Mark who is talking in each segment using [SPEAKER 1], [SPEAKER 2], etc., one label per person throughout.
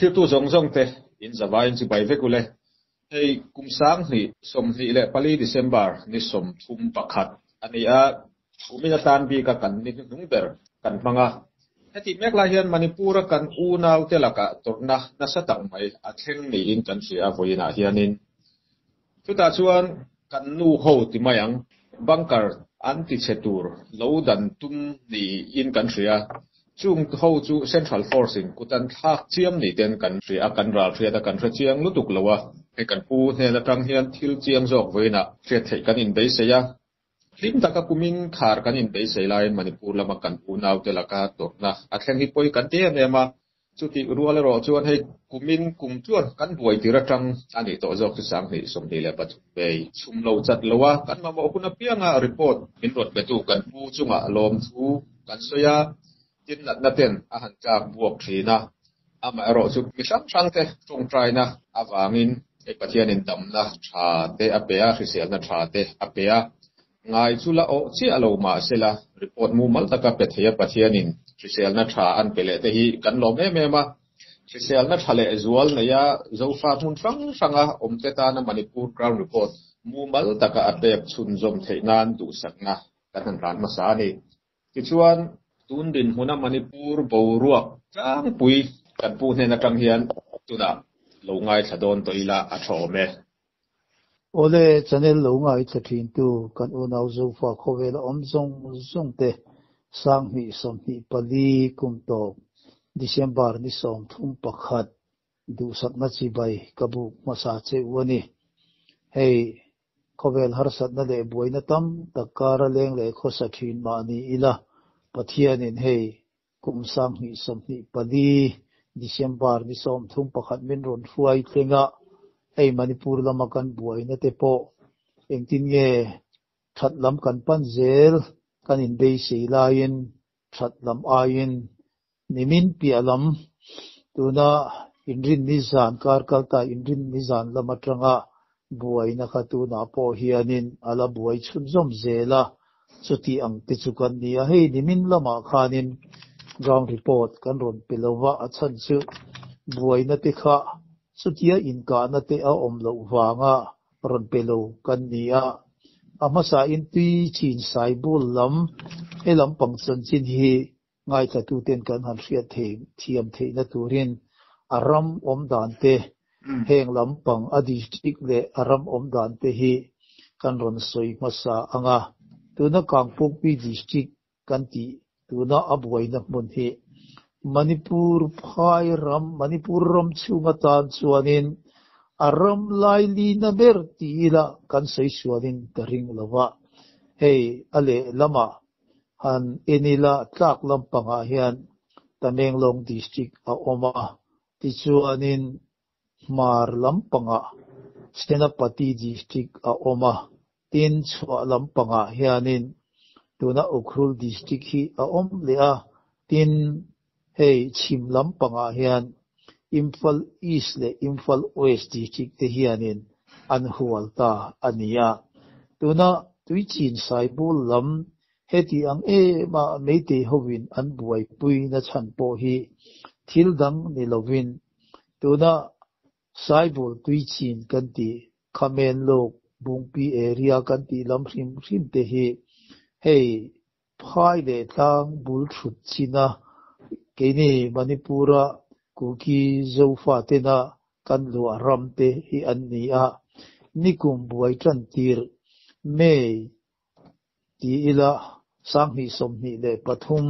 [SPEAKER 1] thil tu zong zong te in zawai in chi bai vekule hei kumsang ni som ni le pali December ni som thum pakhat ania umina tan bi ka kan ni nung ber kan manga heti mekla hian Manipura kan unaw telaka torna nasatak mai atheng ni in kan sia voina hianin chuta chuan kan nu ho ti mayang bunker anti chetur lodan tum ni in kan sia chung ho chu central forcing kutan thak chiam ni ten kan ria kan ral ria da kan ra chiang lutuk lawa he kan pu he la tang hian thil chiang jok voina thret thei kan in be seya lim taka kumin khar kan in be sei lai Manipur lama kan unaw telaka torna atheng hi poi kan te ema chuti rual ro chuan hei kumin kum chuan kan buai tira tang ani to jok chu sang ni som ni le pat be chum lo chat lowa kan ma mo kuna pianga report in rot betu kan pu chunga lom thu kan soya tin na ten a han chak buak thina ama ro chu mi sang te tung trai na awangin e pathian in dam na tha te apea risel na tha te apea ngai chula o chi alo ma sela report mu mal taka petheya pathianin risel na tha an pele te hi kan lo me ma risel na thale zual na ya zofa mun sanga omte ta na Manipur ground report mu mal taka apek chun zom theinan du sakna kan ran ma sa ni ti chuan tun din huna Manipur boruak chang pui kan pu ne na tang hian tuna lo ngai thadon toila a thome
[SPEAKER 2] ole channel lo ngai thathin tu kan unaw zo fa khovel omzong zong te sang hi som hi pali kum to December ni som thum pakhat du sakna chi bai kabu masa che wani hei khovel har sat na le boina tam takara leng le khosathin ma ni ila pathianin hei kum sang hi som hi pali December ni som thum pakhat min ron fuai tlenga hei Manipur lama kan buai na te po engtin nge that lam kan pan zel kan in bei sei lain that lam ain nimin pialam tuna inrin nizan karkal ta inrin nizan lama tanga buai na khatuna po hianin ala buai chun zom zela chuti ang te chukan ni a hei nimin lama khanin ground report kan ron pilawa achan chu buai na te kha chutia inka na te a omlo wanga ron pelo kan nia ama sa in tui chin sai bul lam elam pangchan chin hi ngai tha tu ten kan han hriat the thiam the na turin aram om dan te heng lam pang a district le aram om dan te hi kan ron soi masa anga tuna kangpok pi district kan ti tuna abuai na mun hi Manipur phai ram Manipur ram chunga tan chuanin aram laili na ber tila kan sei chuanin taring lawa hei ale lama han enila tlak lampanga hian Tamenglong district a oma ti chuanin mar lampanga Senapati district a oma tin chua lampanga hianin tuna Ukhrul district hi a om le a tin hei chim lampanga hian Imphal East le Imphal West district te hianin an hualta ania tuna tuichin saibul lam heti ang ma meite hovin an buai pui na chan po hi thildang ni lovin tuna saibul tuichin kanti khamen lok bungpi area kanti lam hrim te hi hei phai le tlang bul thut china keni Manipura kuki zofa tena kan lu aram te hi anni a nikum buai tran tir mei ti ila sang hi som ni le pathum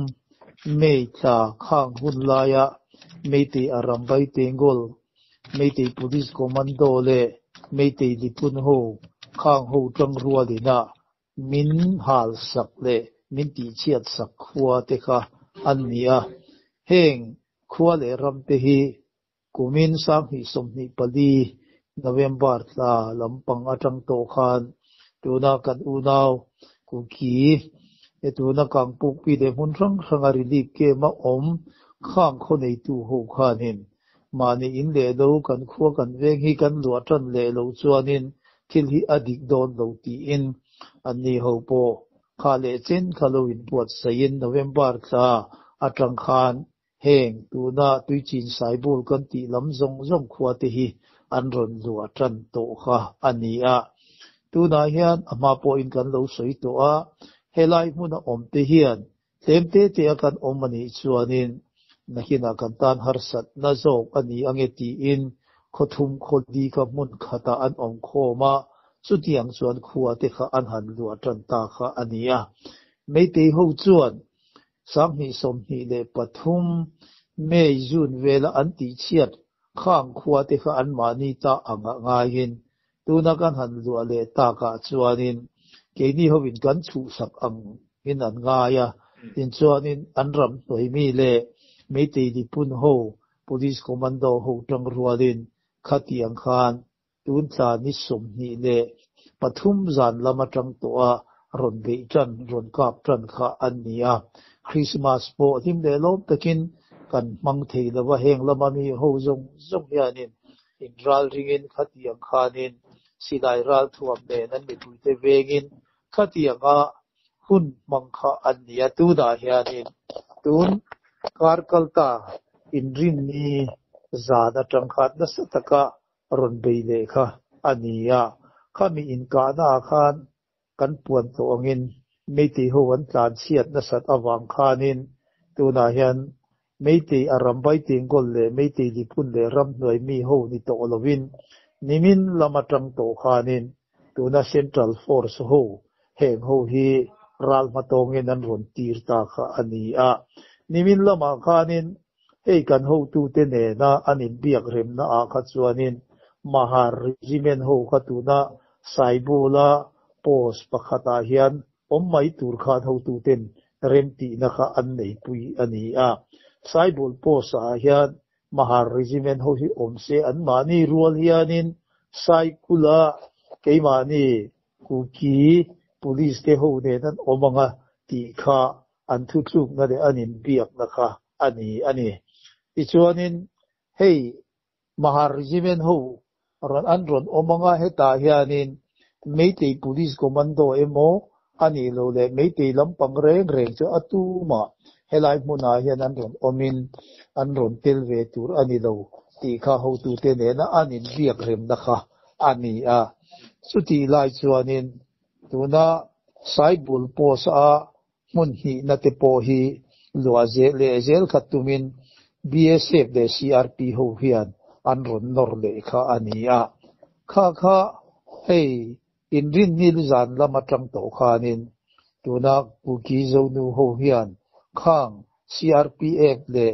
[SPEAKER 2] mei tha khang hun laya mei te aram bai tengol mei te police commando le mei te lipun ho khang ho tang rualina min hal sak le min ti chiat sak khua te kha anni a heng khua le ram te hi kumin sang hi som ni pali November tla lampang atang to khan tuna kan unaw kuki etuna kangpuk pi de hun rang ranga relief ke ma om khang khonei tu ho khanin mani in le lo kan khua kan veng hi kan lu atran le lo chuanin thil hi adik don lo ti in anni ho po kha le chen khalo in puat sayin November tla atang khan heng tu na tui chin sai bul kan ti lam zong zong khua te hi an ron lua tran to kha ani a tu na hian ama po in kan lo soi to a helai hmuna om te hian temte te akan om ani chuanin na hina kan tan har sat na zok ani ange ti in khothum khodi ka mun khata an om khoma chutiang chuan khua te kha an han lua tran ta kha ania meite ho chuan sanghi somhi le pathum mei jun vela an ti chiat khang khua te kha an mani ta anga ngain tuna kan han lua le ta ka chuanin keini hovin kan chu sak ang in an nga ya tin chuanin an ram noi mi le meite di pun ho police commando ho tang rualin khatiang khan tun tla ni som ni le pathum zan lama tang to a ron be tran ron kap tran kha an nia Christmas po him le lom takin kan mang thei lawa heng lama mi ho zong zong hianin in ral ringin khatiang khanin silai ral thuam ne nan mi tuite vengin khatianga hun mangkha an nia tu da hianin tun karkalta in rin ni zada tangkhat na sataka ron beile kha ania khami in ka na khan kan puan to angin meiti ho an tlan chiat na sat awang khanin tuna hian meiti arambai tingol le meiti di pun le ram noi mi ho ni to lovin nimin lama tang to khanin tuna central force ho heng ho hi ral matongin an ron tir ta kha ania nimin lama khanin hei kan ho tu te ne na anin biak rem na a kha chuanin mahar regiment ho kha tu na saibula post pakhata hian ommai tur khan ho tu ten rem ti na kha an nei pui ani a saibul post a hian mahar regiment ho hi omse an mani rual hianin saikula keimani kuki police te ho ne nan omanga ti kha an thu thluk na le anin biak na kha ani ichuanin hei mahar regiment ho ron an ron omanga heta hianin meitei police commando emo ani lo le meitei lampang reng chu atuma helai hmuna hian an ron omin an ron tel ve tur ani lo ti kha ho tu te ne na anin biak rem na kha ani a chuti lai chuanin tuna saibul pos a mun hi na te po hi lua je le zel khatumin BSF le CRP ho hian an ron nor le kha ani a kha hei in rin nil zan lama tang to khanin tuna kuki zo nu ho hian khang CRPF le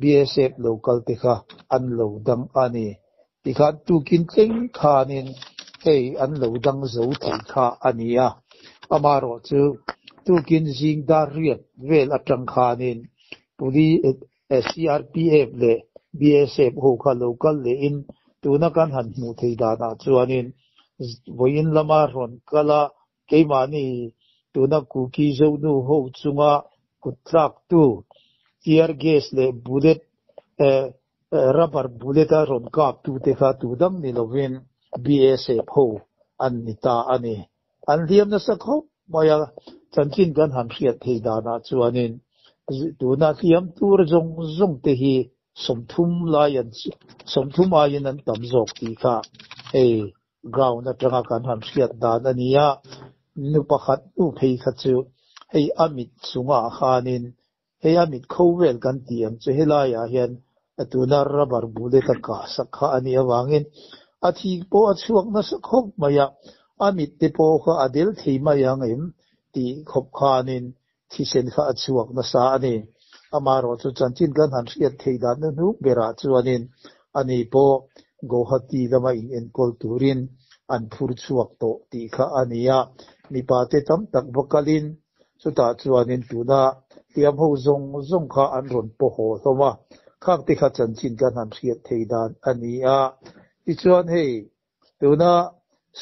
[SPEAKER 2] BSF local te kha an lo dang ani tikhan tu kin tling khanin hei an lo dang zo thei kha ania amaro chu tu kin jing da riat vel atang khanin puli CRPF le BSF ho kha local le in tuna kan han mu thei da na chuanin voin lama ron kala keimani tuna kuki zo nu ho chunga kutlak tu tear gas le bullet rubber bullet a ron kap tu te kha tu dang ni lovin BSF ho an nita ani an liam na sakho maya chanchin kan han hriat thei da na chuanin tuna thiam tur zong te hi somthum layan somthum ayin an tam zok ti kha hei ground atanga kan han hriat dan ania nu pakhat nu phei kha chu hei amit chunga khanin hei amit khovel kan tiam che helaya hian atuna rubber bullet ka sakha ani awangin athi po achuak na sakhop maya amit te po kha adel thei maya ngim ti khop khanin thisen kha achuak na sa ani amaro chu chanchin kan han hriat thei dan nu bera chuanin ani po gohati lama in enkol turin an phur chuak to ti kha ania mi pa te tam tak vokalin chuta chuanin tuna tiam ho zong kha an ron po ho thoma khak te kha chanchin kan han hriat thei dan ania ti chuan hei tuna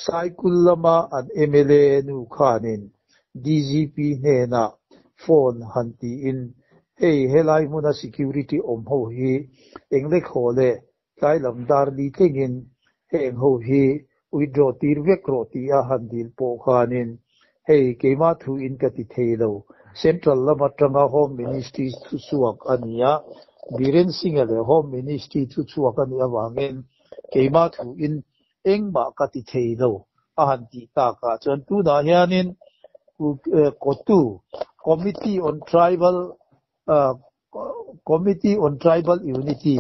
[SPEAKER 2] cycle lama an MLA nu khanin DGP ne na phone hanti in hei helai muna security om ho hi engle khole kai lamdar li tengin heng ho hi withdraw tir vek ro ti a handil po khanin hei keima thu in ka ti thelo central lama tanga home ministry thu suak ania Biren Singh le Home Ministry thu chu kan ni awangin keima thu in engma ka ti theilo ahan ti ta ka chon tu da hianin kotu Committee on Tribal Unity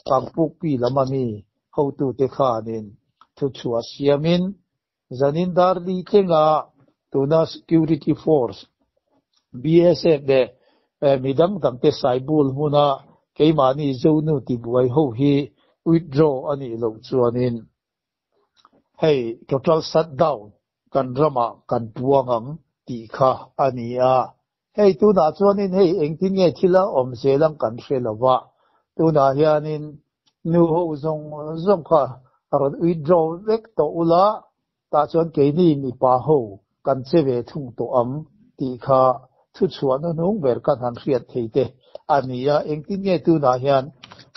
[SPEAKER 2] pangpukpi lamami how to te khanin thu chu asiamin zanindar li tenga tuna security force BSF de midang tamte saibul muna keimani zonu ti buai ho hi withdraw ani lo chuanin hey total shutdown kan rama kan puangam ti kha ania hey tuna chuanin hey engtin nge thila omse lang kan hrelowa tuna hianin nu ho zong kha aron withdraw vek to ula ta chuan keini mi pa ho kan chewe thung to am ti kha thu chuan nung ber kan han hriat theite ania engtin nge tuna hian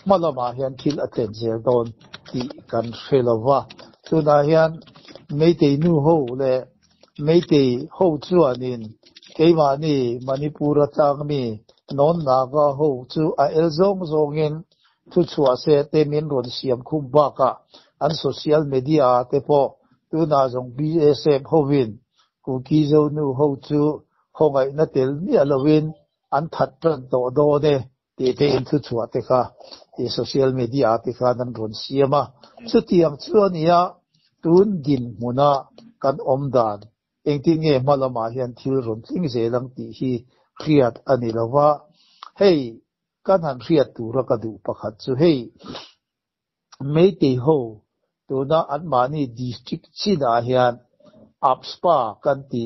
[SPEAKER 2] malama hian thil aten zel don ti kan hrelowa tuna hian meitei nu ho le meitei ho chuanin keimani manipura tangmi non naga ho chu a elzong zongin thu chua se te min ron siam khum ba ka an social media te po tuna zong BSF hovin ku ki zo nu ho chu hongai na tel ni alowin an that tran to do ne te in thu chua te kha te social media te kha nan ron siama chu tiang chuania tun din muna kan omdan engtin nge malama hian thil ron tling zelang ti hi hriat ani lawa hey kan han hriat tura ka du pakhat chu hey meitei ho tuna an mani district china hian APSPA kan ti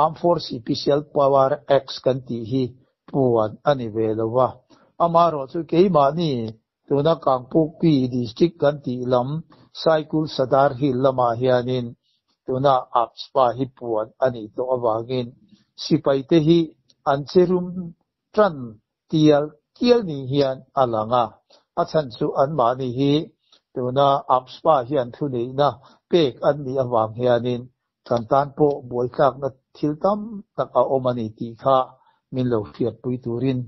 [SPEAKER 2] Armed Force Special Power Acts kan ti hi puan ani velawa amaro chu keimani tuna kangpukpi district kan ti lam Saikul Sadar Hill lama hianin tuna APSPA hi puan ani to awangin sipai te hi ancherum tran tial ni hian alanga achan chu an mani hi tuna APSPA hian thuni na pek an ni awang hianin kantan po boikhak na thiltam tak a omani ti kha min lo fiat pui turin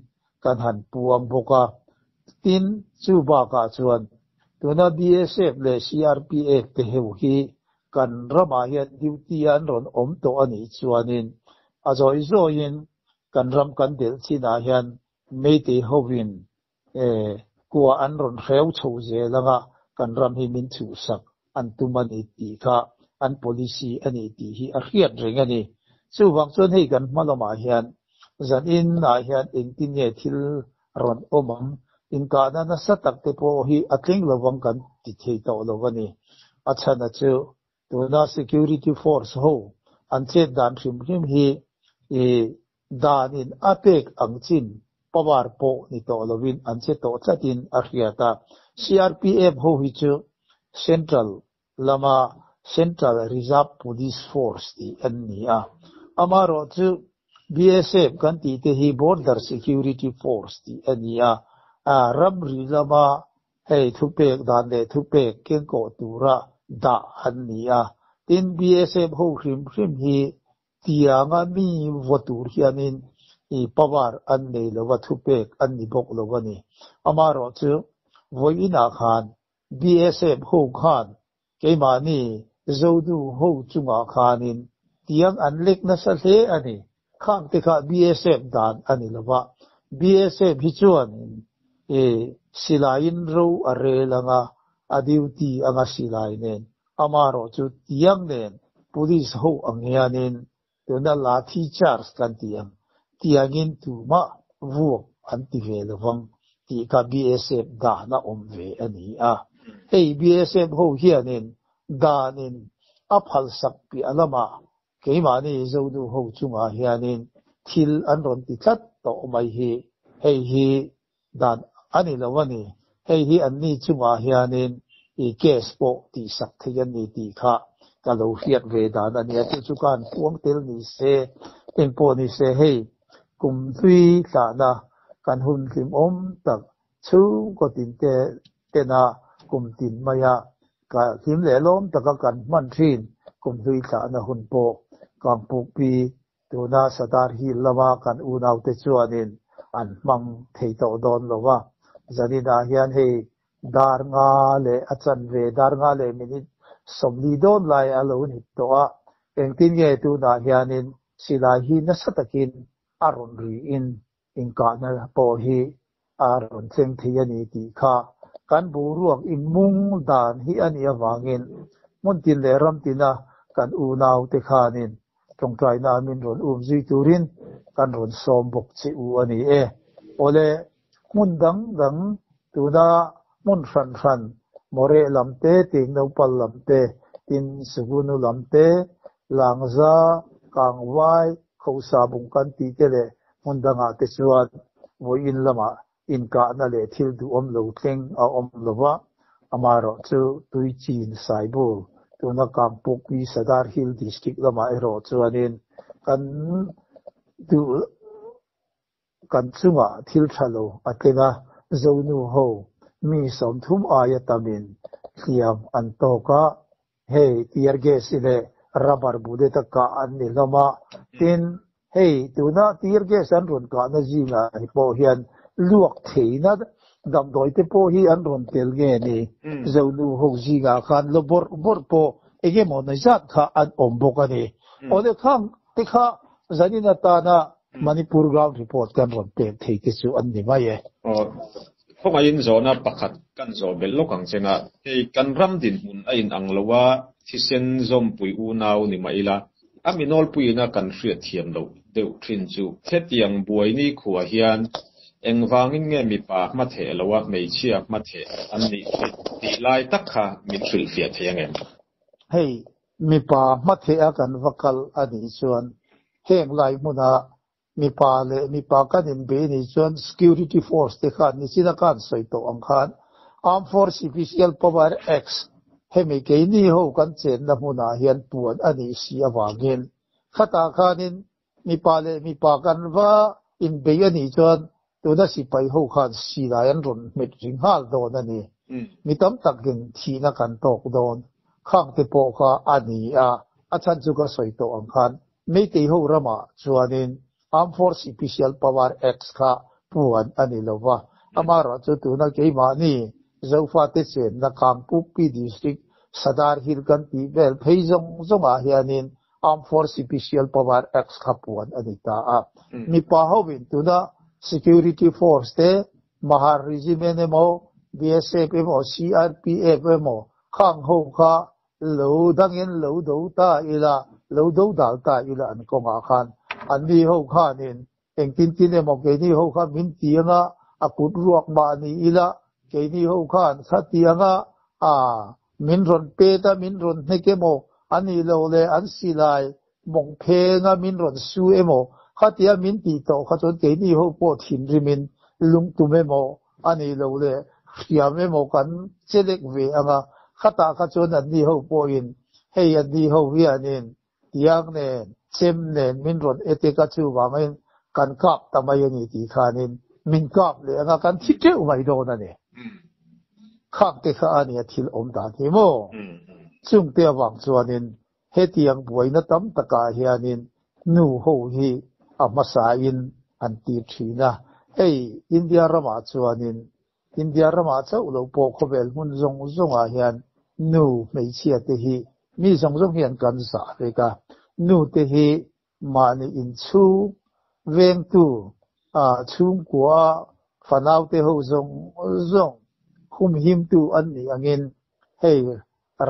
[SPEAKER 2] kan han puang boka tin chu ba ka chuan tuna BSF le CRPF te heu hi kan rama hian duty an ron om to ani chuanin azoi zoin kan ram kan del china hian meitei hovin kuwa an ron hreu chho zelanga kan ram hi min chu sak an tumani ti kha an policy ani ti hi a hriat reng ani chu wang chuan hei kan hmalama hian zan in na hian engtin nge thil ron omam in ka na satak te po hi atleng lowang kan ti thei to lowani achana chu tuna security force ho an che dan hrim hi dan in apek angchin pawar po ni to lovin an che to chatin a hriata CRPF ho hi chu Central Reserve Police Force ti annia amaro chu BSF kan ti te hi Border Security Force ti ania ramri lama hei thupek dan le thupek kenko tura da annia tin BSF ho hrim hi tianga mi votur hianin I pawar an nei lowa thupek an ni bok lowani amaro chu voina khan BSF ho khan keimani zodu ho chunga khanin tiang an lek na sa hle ani khang te kha BSF dan ani lowa BSF hi chuan silain ro arelanga adiuti anga silai nen amaro chu tiang nen police ho anghianin tuna lathi charge kan tiangin tu ma vu anti velawang ti ka BSF da na omve ani hey BSF ho hianin danin aphal sak pi alama keimani zodu ho chunga hianin thil anron ti chat to mai hi hey hi dan ani lawani hey hi anni chunga hianin case po ti sak thian ni ti kha kalo hiat ve dan ani atu chukan puang tel ni se tempo ni se hey kum thui ta na kan hun kim om tak chu ko tin te na kum tin maya ka him le lom taka kan man thin kum thui ta na hun po kang pukpi tuna Sadar Hill lama kan unaw te chuanin an mang thei to don lowa zanina hian hei dar nga le achan ve dar nga le minute somli don lai alo ni to a engtin nge tu na hianin silai hi na satakin aron ri in ka na po hi aron thleng thi ani ti kha kan buruak in mung dan hi ani awangin mun tin le ram tina kan u nau te khanin tong trai na min ron zui turin kan ron som bok chi u ani ole mun dang tuna mun ran more lamte ting no pal lamte tin sugunu lamte langza kangwai khosa bung kan ti te le mun danga te chuan voi in lama in ka na le thil du om lo thleng a om lova amaro chu tui chin saibu tuna kampuk pi Sadar Hill district lama ero chuanin kan chunga thil thalo atena zonu ho mi som thum aya tamin thiam antoka hey tear gas ile rubber bude ta ka an ni lama tin hey tuna tear gas an ron ka na jinga po hian luak theina dam doi te po hi an ron tel nge ni zonu ho jinga khan lo bor po ege mo na zat kha an ombok ani ole khang te kha zanina ta na Manipur ground report kan ron te thei te chu an ni mai
[SPEAKER 1] không ai in zona pakhat kan zo bel lokang chenga hei kan ram din mun a in anglowa thisen zom pui u nau ni maila aminol pui na kan hriat thiam lo deu thin chu thetiang buai ni khuwa hian engwangin nge mi pa ma the lowa mei chia ma the an ni ti lai tak kha mi thil fia thiangem
[SPEAKER 2] hei mi pa ma the a kan vakal ani chuan heng lai muna mi pa kan in be ni chuan security force te khan ni sina kan soi to ang khan armed force special power x hemi ke ni ho kan chen na huna hian puan ani si awangin khata khanin mi pa kan wa in be ani chuan tu na si pai ho khan si lai an ron mit ring hal don ani mi tam takin thi na kan tok don khang te po kha ani a chan chu ka soi to ang khan me te ho rama chuanin armed force special power x kha puan ani lova amara chu tu na ke ma ni zofa te chen na kampuk pi district Sadar Hill kan ti bel pheizong zonga hianin armed force special power x kha puan ani ta mi pa howin tu na security force te mahar regiment emo BSF emo CRPF emo khang ho kha lo dangin lo do ta ila lo do dal ta ila an ko nga khan an ni ho khanin engtin tin emo ke ni ho kha min tianga akut ruak ma ni ila ke ni ho khan khatianga min ron pe ta min ron heke mo ani lo le an silai mong phe nga min ron su emo khatia min ti to khachon ke ni ho po thin rimin lung tu memo ani lo le hiam emo kan chelek ve anga khata khachon an ni ho po in hei an ni ho hianin tiang ne chem ne min ron ete ka chu wangin kan kap tamai ani ti khanin min kap le anga kan thite umai do na ne khak te kha ani thil om da thi mo chung te wang chuanin he tiang buai na tam taka hianin nu ho hi amasa in an ti thina ei India rama chuanin India rama chau lo po khobel mun zong a hian nu mei chia te hi mi zong hian kan sa ve ka nu te hi mani in chu veng tu chung kwa fanau te ho zong khum him tu an ni angin hei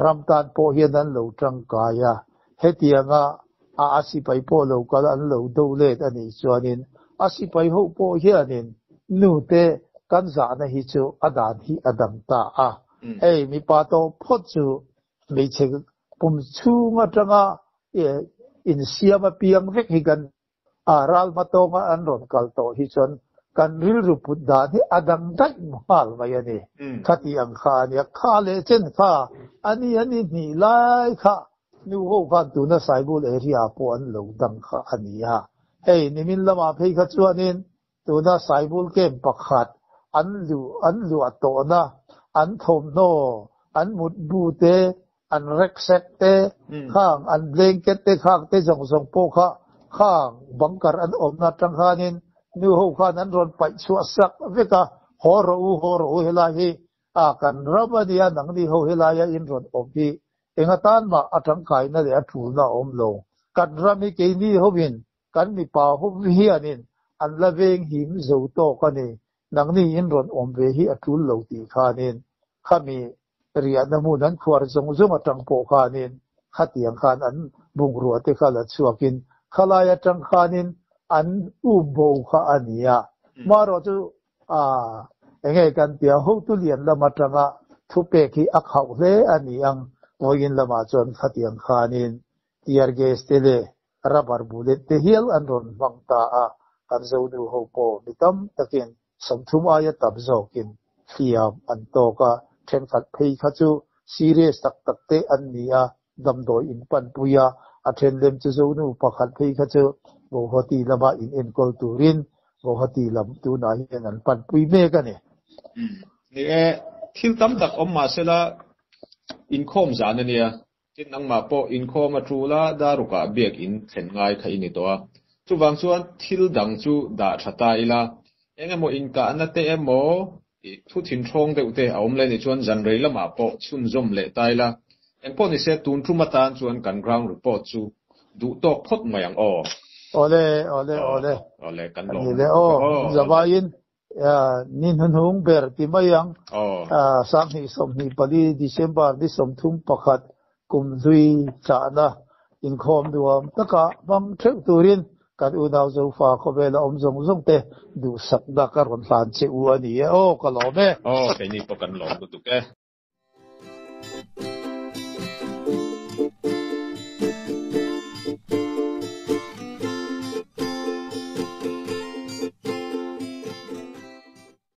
[SPEAKER 2] ramtan po hian an lo tang kaya hetianga asipai po lo kal an lo do le ani chuanin asipai ho po hianin nu te kan za na hi chu adan hi adam ta hei mi pa to phot chu mi che pum chunga tanga in siama piang vek hi kan ral matonga an ron kal to hi chon kan ril ruput da ni adang dai mahal mai ani khati ang kha ni kha le chen kha ani ni lai kha nu ho khan tu na saibul area po an lo dang kha ani hei nimin lama phei kha chuanin tu na saibul kem pakhat an lu ato na an thom no an mut bu te an reksek te khang an blanket te khang te zong po kha khang bangkar an om na tang khanin nu ho khan an ron pai chu sak veka horo helai kan ramania nang ni ho helaya in ron opi engatan ma atang kai na le athul na omlo kan rami ke ni hobin kan ni pa ho hi anin an laveng him zo to kani nang ni in ron omve hi athul lo ti khanin khami ria namu nan khwar zong zong atang po khanin khatiang khan an bungruwa te khala chuakin khalaya tang khanin an bo kha ania maro chu engei kan tia ho tu lian lama tanga thupe khi akhau le ani ang oin lama chon khatiang khanin tiar gas tele rubber bullet te hial an ron bangta kan zo nu ho po mitam takin samthum aya tabzokin fiam an to ka then khat phei kha chu serious tak te an nia damdoi in pan puya a then lem chu zo nu pakhat phei kha chu bo hoti lama in enkol turin bo hoti lam tu na hian an pan pui me ka ni
[SPEAKER 1] ni thil tam tak om ma sela income zan ania tin nang ma po income atula daruka biak in thlen ngai kha ini to chu wang chuan thil dang chu da thata ila engemaw inka na te emo thu thin thong deuh te aom le ni chuan zan rei lama po chun zom le taila engpo ni se tun thuma tan chuan kan ground report chu du tok phot mayang ole kan lo
[SPEAKER 2] le zabain nin hunung ber ti mayang sang hi som hi pali December di som thum pakhat kum zui cha na income duam taka bang thek turin kan unaw zo fa khobela om zong te du sak da kar ron san che u ani kalome
[SPEAKER 1] ke ni po kan lo du ke